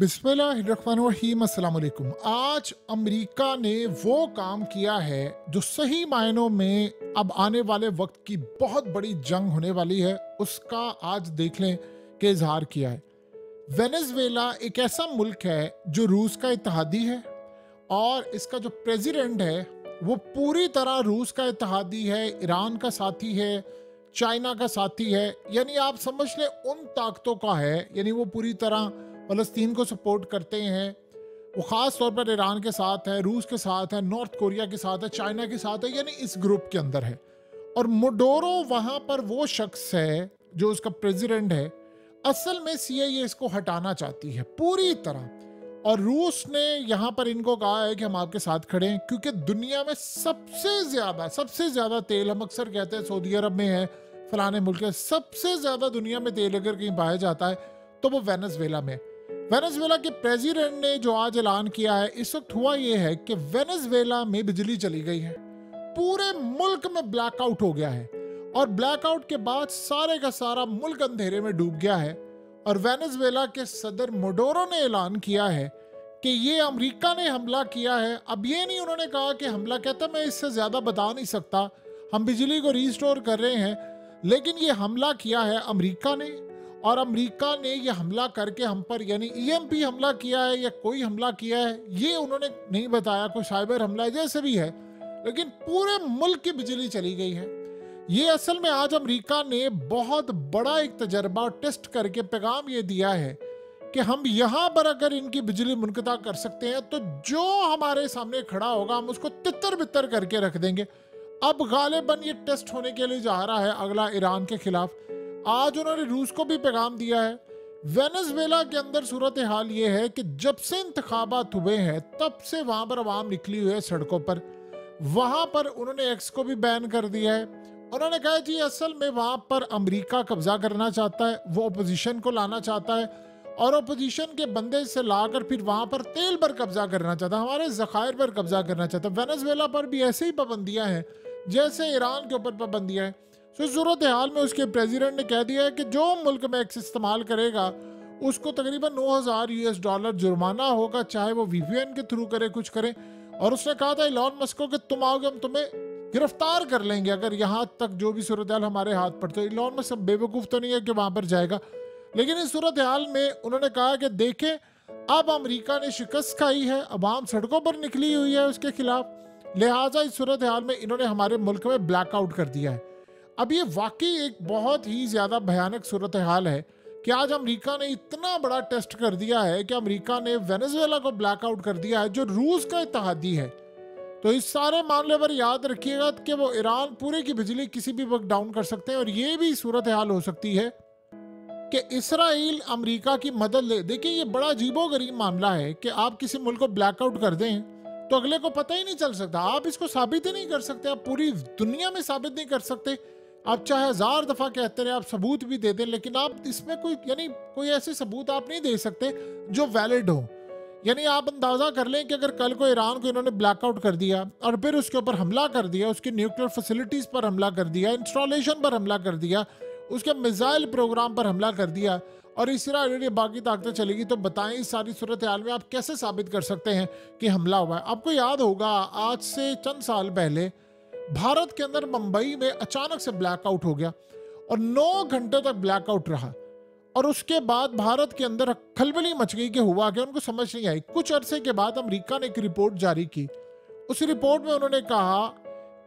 बिस्मिल्लाहिर्रहमानिर्रहीम, अस्सलाम वालेकुम। आज अमेरिका ने वो काम किया है जो सही मायनों में अब आने वाले वक्त की बहुत बड़ी जंग होने वाली है, उसका आज देख लें कि इजहार किया है। वेनेजुएला एक ऐसा मुल्क है जो रूस का इत्तेहादी है और इसका जो प्रेसिडेंट है वो पूरी तरह रूस का इत्तेहादी है, ईरान का साथी है, चाइना का साथी है। यानी आप समझ लें उन ताकतों का है, यानी वो पूरी तरह फ़लस्तीन को सपोर्ट करते हैं। वो ख़ास तौर पर ईरान के साथ है, रूस के साथ है, नॉर्थ कोरिया के साथ है, चाइना के साथ है, यानी इस ग्रुप के अंदर है। और मोडोरो वहाँ पर वो शख्स है जो उसका प्रेसिडेंट है। असल में सीआईए इसको हटाना चाहती है पूरी तरह, और रूस ने यहाँ पर इनको कहा है कि हम आपके साथ खड़े हैं, क्योंकि दुनिया में सबसे ज़्यादा तेल, हम अक्सर कहते हैं सऊदी अरब में है, फलाने मुल्क है, सबसे ज़्यादा दुनिया में तेल अगर कहीं पाया जाता है तो वो वेनेजुएला में। वेनेजुएला के प्रेसिडेंट ने जो आज ऐलान किया है, इस वक्त हुआ ये है कि वेनेजुएला में बिजली चली गई है, पूरे मुल्क में ब्लैकआउट हो गया है, और ब्लैकआउट के बाद सारे का सारा मुल्क अंधेरे में डूब गया है। और वेनेजुएला के सदर मोडोरो ने ऐलान किया है कि ये अमेरिका ने हमला किया है। अब ये नहीं उन्होंने कहा कि हमला, कहता मैं इससे ज्यादा बता नहीं सकता, हम बिजली को रिस्टोर कर रहे हैं, लेकिन ये हमला किया है अमेरिका ने। और अमेरिका ने ये हमला करके हम पर यानी ईएमपी हमला किया है या कोई हमला किया है ये उन्होंने नहीं बताया, कोई साइबर हमला जैसे भी है, लेकिन पूरे मुल्क की बिजली चली गई है। ये असल में आज अमेरिका ने बहुत बड़ा एक तजर्बा टेस्ट करके पैगाम ये दिया है कि हम यहाँ पर अगर इनकी बिजली मुनक़ता कर सकते हैं तो जो हमारे सामने खड़ा होगा हम उसको तितर बितर करके रख देंगे। अब गालिबन ये टेस्ट होने के लिए जा रहा है अगला ईरान के खिलाफ। आज उन्होंने रूस को भी पैगाम दिया है। वेनेजुएला के अंदर सूरत हाल ये है कि जब से इंतखाबात हुए हैं तब से वहां पर आवाम निकली हुई है सड़कों पर। वहां पर उन्होंने एक्स को भी बैन कर दिया है। उन्होंने कहा जी असल में वहां पर अमेरिका कब्जा करना चाहता है, वो अपोजिशन को लाना चाहता है, और अपोजिशन के बंदे से लाकर फिर वहां पर तेल पर कब्जा करना चाहता है, हमारे जखायर पर कब्जा करना चाहता है। वेनेजुएला पर भी ऐसे ही पाबंदियां हैं जैसे ईरान के ऊपर पाबंदियां हैं। तो सूरत हाल में उसके प्रेसिडेंट ने कह दिया है कि जो मुल्क में एक्स इस्तेमाल करेगा उसको तकरीबन $9,000 जुर्माना होगा, चाहे वो वीपीएन के थ्रू करे, कुछ करे। और उसने कहा था इलॉन मस्क को कि तुम आओगे हम तुम्हें गिरफ्तार कर लेंगे अगर यहाँ तक जो भी सूरत हाल हमारे हाथ पड़ते। तो इलॉन मस्क बेवकूफ़ तो नहीं है कि वहाँ पर जाएगा, लेकिन इस सूरत हाल में उन्होंने कहा कि देखें अब अमेरिका ने शिकस्त खाई है, अवाम सड़कों पर निकली हुई है उसके खिलाफ, लिहाजा इस सूरत हाल में इन्होंने हमारे मुल्क में ब्लैकआउट कर दिया है। अब ये वाकई एक बहुत ही ज़्यादा भयानक सूरत हाल है कि आज अमेरिका ने इतना बड़ा टेस्ट कर दिया है कि अमेरिका ने वेनेजुएला को ब्लैकआउट कर दिया है जो रूस का इत्तेहादी है। तो इस सारे मामले पर याद रखिएगा कि वो ईरान पूरे की बिजली किसी भी वक्त डाउन कर सकते हैं, और ये भी सूरत हाल हो सकती है कि इसराइल अमेरिका की मदद ले। देखिए ये बड़ा अजीबोगरीब मामला है कि आप किसी मुल्क को ब्लैकआउट कर दें तो अगले को पता ही नहीं चल सकता, आप इसको साबित ही नहीं कर सकते, आप पूरी दुनिया में साबित नहीं कर सकते। आप चाहे 1000 दफ़ा कहते रहे, आप सबूत भी दे दें, लेकिन आप इसमें कोई ऐसे सबूत आप नहीं दे सकते जो वैलिड हो। यानी आप अंदाज़ा कर लें कि अगर कल को ईरान को इन्होंने ब्लैकआउट कर दिया और फिर उसके ऊपर हमला कर दिया, उसकी न्यूक्लियर फैसिलिटीज़ पर हमला कर दिया, इंस्टॉलेशन पर हमला कर दिया, उसके मिसाइल प्रोग्राम पर हमला कर दिया, और इसराइल बाकी ताकतें चलेगी, तो बताएं इस सारी सूरत हाल में आप कैसे साबित कर सकते हैं कि हमला हुआ है। आपको याद होगा आज से चंद साल पहले भारत के अंदर मुंबई में अचानक से ब्लैकआउट हो गया और 9 घंटे तक ब्लैकआउट रहा, और उसके बाद भारत के अंदर खलबली मच गई कि हुआ क्या, उनको समझ नहीं आई। कुछ अरसे के बाद अमेरिका ने एक रिपोर्ट जारी की। उस रिपोर्ट में उन्होंने कहा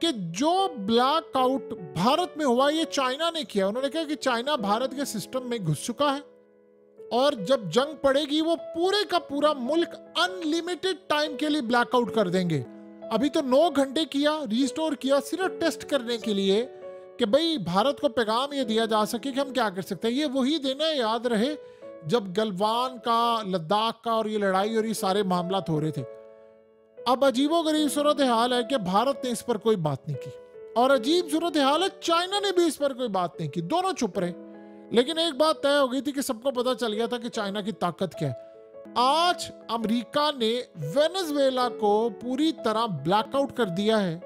कि जो ब्लैकआउट भारत में हुआ ये चाइना ने किया। उन्होंने कहा कि चाइना भारत के सिस्टम में घुस चुका है और जब जंग पड़ेगी वो पूरे का पूरा मुल्क अनलिमिटेड टाइम के लिए ब्लैकआउट कर देंगे। अभी तो 9 घंटे किया, रिस्टोर किया, सिर्फ टेस्ट करने के लिए कि भाई भारत को पैगाम ये दिया जा सके कि हम क्या कर सकते हैं। ये वही दिन है, याद रहे, जब गलवान का, लद्दाख का और ये लड़ाई और ये सारे मामला हो रहे थे। अब अजीबोगरीब सूरत हाल है कि भारत ने इस पर कोई बात नहीं की, और अजीब सूरत हाल है चाइना ने भी इस पर कोई बात नहीं की, दोनों चुप रहे। लेकिन एक बात तय हो गई थी कि सबको पता चल गया था कि चाइना की ताकत क्या है। आज अमेरिका ने वेनेजुएला को पूरी तरह ब्लैकआउट कर दिया है,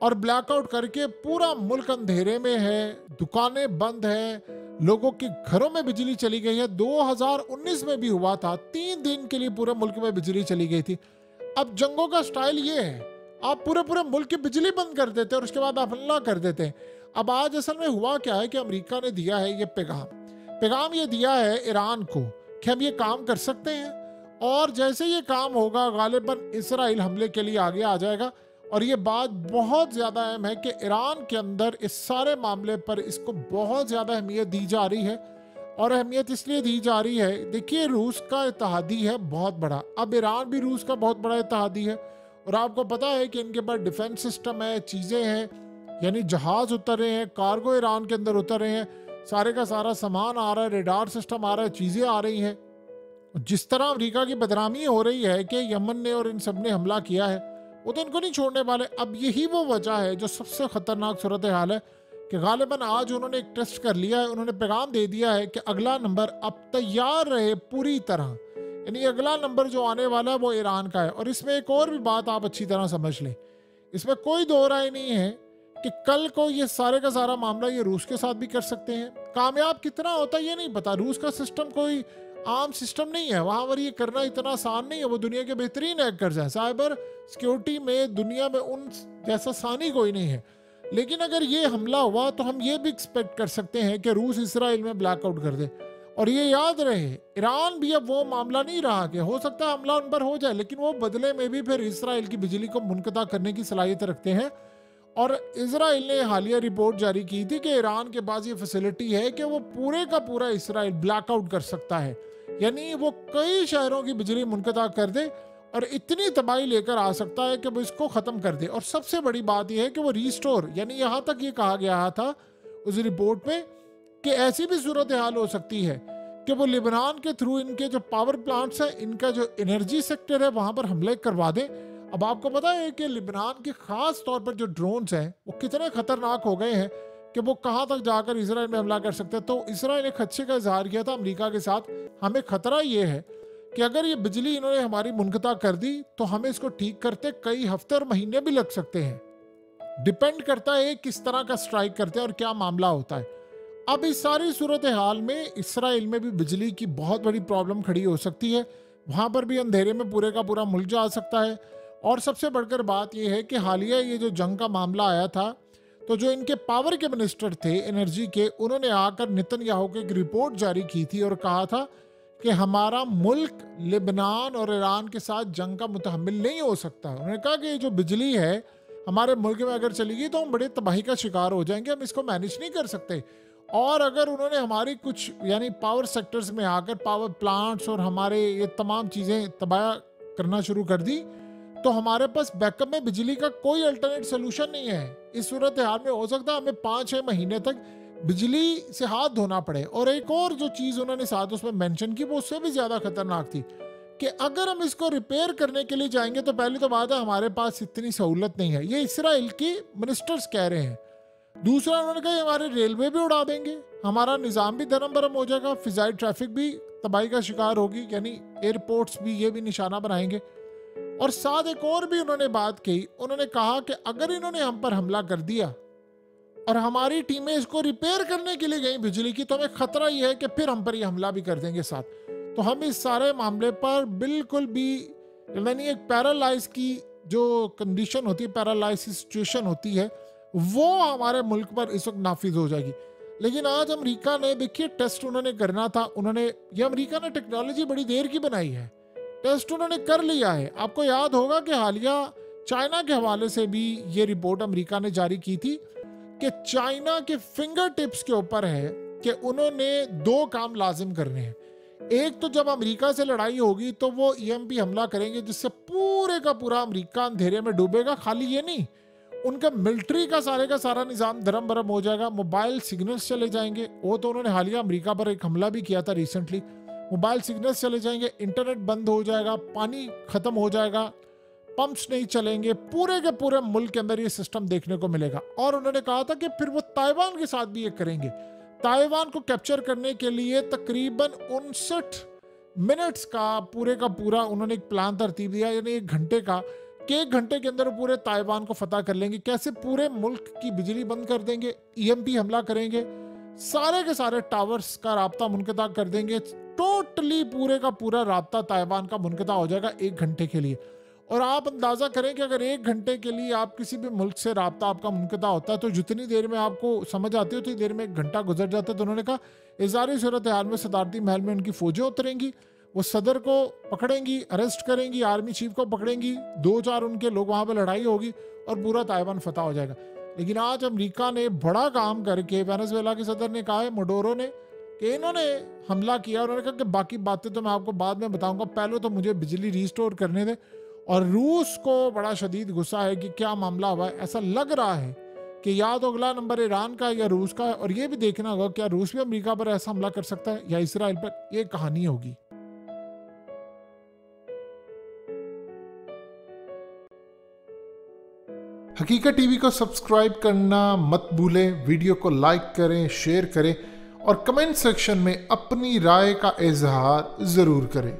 और ब्लैकआउट करके पूरा मुल्क अंधेरे में है, दुकानें बंद है, लोगों के घरों में बिजली चली गई है। 2019 में भी हुआ था, 3 दिन के लिए पूरे मुल्क में बिजली चली गई थी। अब जंगों का स्टाइल ये है, आप पूरे पूरे मुल्क की बिजली बंद कर देते हैं और उसके बाद आप हमला कर देते हैं। अब आज असल में हुआ क्या है कि अमेरिका ने दिया है ये पैगाम ये दिया है ईरान को कि हम ये काम कर सकते हैं, और जैसे ये काम होगा गालिबन इसराइल हमले के लिए आगे आ जाएगा। और ये बात बहुत ज़्यादा अहम है कि ईरान के अंदर इस सारे मामले पर इसको बहुत ज़्यादा अहमियत दी जा रही है। और अहमियत इसलिए दी जा रही है, देखिए रूस का इत्तेहादी है बहुत बड़ा, अब ईरान भी रूस का बहुत बड़ा इत्तेहादी है। और आपको पता है कि इनके पास डिफेंस सिस्टम है, चीज़ें हैं, यानी जहाज़ उतर रहे हैं, कार्गो ईरान के अंदर उतर रहे हैं, सारे का सारा सामान आ रहा है, रेडार सिस्टम आ रहा है, चीज़ें आ रही हैं। जिस तरह अमेरिका की बदनामी हो रही है कि यमन ने और इन सब ने हमला किया है, वो तो इनको नहीं छोड़ने वाले। अब यही वो वजह है जो सबसे खतरनाक सूरत हाल है कि गालिबन आज उन्होंने एक टेस्ट कर लिया है, उन्होंने पैगाम दे दिया है कि अगला नंबर अब तैयार रहे पूरी तरह, यानी अगला नंबर जो आने वाला है वो ईरान का है। और इसमें एक और भी बात आप अच्छी तरह समझ लें, इसमें कोई दो राय नहीं है कि कल को ये सारे का सारा मामला ये रूस के साथ भी कर सकते हैं। कामयाब कितना होता है ये नहीं पता, रूस का सिस्टम कोई आम सिस्टम नहीं है, वहाँ पर ये करना इतना आसान नहीं है। वो दुनिया के बेहतरीन हैकर्स हैं, साइबर सिक्योरिटी में दुनिया में उन जैसा आसानी कोई नहीं है। लेकिन अगर ये हमला हुआ तो हम ये भी एक्सपेक्ट कर सकते हैं कि रूस इसराइल में ब्लैकआउट कर दे। और ये याद रहे, ईरान भी अब वो मामला नहीं रहा कि हो सकता है हमला उन पर हो जाए, लेकिन वो बदले में भी फिर इसराइल की बिजली को मुनक़ता करने की सलाहियत रखते हैं। और इसराइल ने हालिया रिपोर्ट जारी की थी कि ईरान के पास ये फैसिलिटी है कि वो पूरे का पूरा इसराइल ब्लैकआउट कर सकता है, यानी वो कई शहरों की बिजली मुनक़ता कर दे और इतनी तबाही लेकर आ सकता है कि वो इसको ख़त्म कर दे। और सबसे बड़ी बात यह है कि वो रीस्टोर, यानी यहाँ तक ये कहा गया था उस रिपोर्ट में कि ऐसी भी सूरत हाल हो सकती है कि वो लेबनान के थ्रू इनके जो पावर प्लांट्स हैं, इनका जो एनर्जी सेक्टर है, वहाँ पर हमले करवा दें। अब आपको पता है कि लेबनान के ख़ास तौर पर जो ड्रोन्स हैं वो कितने ख़तरनाक हो गए हैं कि वो कहाँ तक जाकर इसराइल में हमला कर सकते हैं। तो इसराइल ने खदशे का इजहार किया था अमेरिका के साथ, हमें खतरा ये है कि अगर ये बिजली इन्होंने हमारी मुनक़ता कर दी तो हमें इसको ठीक करते कई हफ्ते और महीने भी लग सकते हैं। डिपेंड करता है किस तरह का स्ट्राइक करते हैं और क्या मामला होता है। अब इस सारी सूरत हाल में इसराइल में भी बिजली की बहुत बड़ी प्रॉब्लम खड़ी हो सकती है, वहाँ पर भी अंधेरे में पूरे का पूरा मुल्क जा सकता है। और सबसे बढ़कर बात यह है कि हालिया ये जो जंग का मामला आया था, तो जो इनके पावर के मिनिस्टर थे एनर्जी के, उन्होंने आकर नेतन्याहू को एक रिपोर्ट जारी की थी और कहा था कि हमारा मुल्क लेबनान और ईरान के साथ जंग का मुतहम्मिल नहीं हो सकता। उन्होंने कहा कि ये जो बिजली है हमारे मुल्क में अगर चली गई तो हम बड़े तबाही का शिकार हो जाएंगे, हम इसको मैनेज नहीं कर सकते। और अगर उन्होंने हमारी कुछ यानी पावर सेक्टर्स में आकर पावर प्लांट्स और हमारे ये तमाम चीज़ें तबाह करना शुरू कर दी तो हमारे पास बैकअप में बिजली का कोई अल्टरनेट सोल्यूशन नहीं है। इस सूरत हाल में हो सकता है हमें 5-6 महीने तक बिजली से हाथ धोना पड़े। और एक और जो चीज़ उन्होंने साथ उसमें मेंशन की वो उससे भी ज़्यादा खतरनाक थी कि अगर हम इसको रिपेयर करने के लिए जाएंगे तो पहली तो बात है हमारे पास इतनी सहूलत नहीं है, ये इसराइल के मिनिस्टर्स कह रहे हैं। दूसरा उन्होंने कहा हमारे रेलवे भी उड़ा देंगे, हमारा निज़ाम भी धर्म भरम हो जाएगा, फिजाई ट्रैफिक भी तबाही का शिकार होगी, यानी एयरपोर्ट्स भी ये भी निशाना बनाएंगे। और साथ एक और भी उन्होंने बात कही, उन्होंने कहा कि अगर इन्होंने हम पर हमला कर दिया और हमारी टीमें इसको रिपेयर करने के लिए गई बिजली की, तो हमें खतरा यह है कि फिर हम पर ये हमला भी कर देंगे साथ। तो हम इस सारे मामले पर बिल्कुल भी, यानी एक पैरालाइज की जो कंडीशन होती है, पैरालाइसिस सिचुएशन होती है, वो हमारे मुल्क पर इस वक्त नाफिज हो जाएगी। लेकिन आज अमेरिका ने, देखिए टेस्ट उन्होंने करना था, उन्होंने ये अमेरिका ने टेक्नोलॉजी बड़ी देर की बनाई है, टेस्ट उन्होंने कर लिया है। आपको याद होगा कि हालिया चाइना के हवाले से भी ये रिपोर्ट अमेरिका ने जारी की थी कि चाइना के फिंगर टिप्स के ऊपर है कि उन्होंने 2 काम लाजिम करने हैं। एक तो जब अमेरिका से लड़ाई होगी तो वो EMP हमला करेंगे जिससे पूरे का पूरा अमेरिका अंधेरे में डूबेगा। खाली ये नहीं, उनका मिलिट्री का सारा निज़ाम धर्म भरम हो जाएगा, मोबाइल सिग्नल्स चले जाएंगे। वो तो उन्होंने हालिया अमेरिका पर एक हमला भी किया था रिसेंटली, मोबाइल सिग्नल्स चले जाएंगे, इंटरनेट बंद हो जाएगा, पानी खत्म हो जाएगा, पंप्स नहीं चलेंगे, पूरे के पूरे मुल्क के अंदर ये सिस्टम देखने को मिलेगा। और उन्होंने कहा था कि फिर वो ताइवान के साथ भी ये करेंगे। ताइवान को कैप्चर करने के लिए तकरीबन 59 मिनट्स का पूरा उन्होंने एक प्लान तरतीब दिया, यानी 1 घंटे का, कि 1 घंटे के अंदर पूरे ताइवान को फतह कर लेंगे। कैसे? पूरे मुल्क की बिजली बंद कर देंगे, EMP हमला करेंगे, सारे के सारे टावर्स का राब्ता मुनक़ता कर देंगे। टोटली पूरे का पूरा राब्ता ताइवान का मुनक़ता हो जाएगा 1 घंटे के लिए। और आप अंदाज़ा करें कि अगर 1 घंटे के लिए आप किसी भी मुल्क से राब्ता आपका मुनक़ता होता है तो जितनी देर में आपको समझ आती है उतनी देर में 1 घंटा गुजर जाता है। तो उन्होंने कहा इस सारी सूरत हाल में सदारती महल में उनकी फ़ौजें उतरेंगी, वो सदर को पकड़ेंगी, अरेस्ट करेंगी, आर्मी चीफ को पकड़ेंगी, 2-4 उनके लोग वहाँ पर लड़ाई होगी और पूरा ताइवान फतह हो जाएगा। लेकिन आज अमेरिका ने बड़ा काम करके, वेनेजुएला के सदर ने कहा है, मोडोरो ने, कि इन्होंने हमला किया। उन्होंने कहा कि बाकी बातें तो मैं आपको बाद में बताऊंगा, पहले तो मुझे बिजली रिस्टोर करने दे। और रूस को बड़ा शदीद गुस्सा है कि क्या मामला हुआ है। ऐसा लग रहा है कि या तो अगला नंबर ईरान का या रूस का है, और ये भी देखना होगा क्या रूस भी अमेरिका पर ऐसा हमला कर सकता है या इसराइल पर। ये कहानी होगी। हकीकत टीवी को सब्सक्राइब करना मत भूलें, वीडियो को लाइक करें, शेयर करें और कमेंट सेक्शन में अपनी राय का इजहार ज़रूर करें।